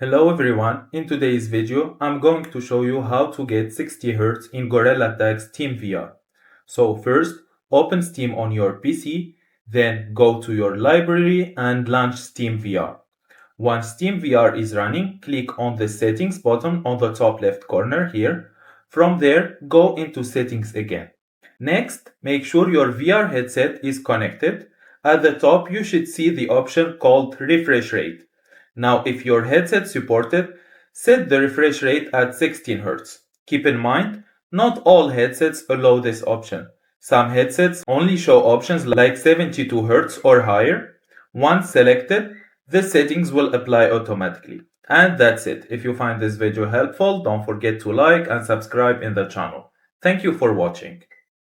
Hello everyone, in today's video I'm going to show you how to get 60 Hz in Gorilla Tag SteamVR. So first, open Steam on your PC, then go to your library and launch SteamVR. Once SteamVR is running, click on the settings button on the top left corner here. From there, go into settings again. Next, make sure your VR headset is connected. At the top you should see the option called refresh rate. Now, if your headset supported, set the refresh rate at 16 Hz. Keep in mind, not all headsets allow this option. Some headsets only show options like 72 Hz or higher. Once selected, the settings will apply automatically. And that's it. If you find this video helpful, don't forget to like and subscribe in the channel. Thank you for watching.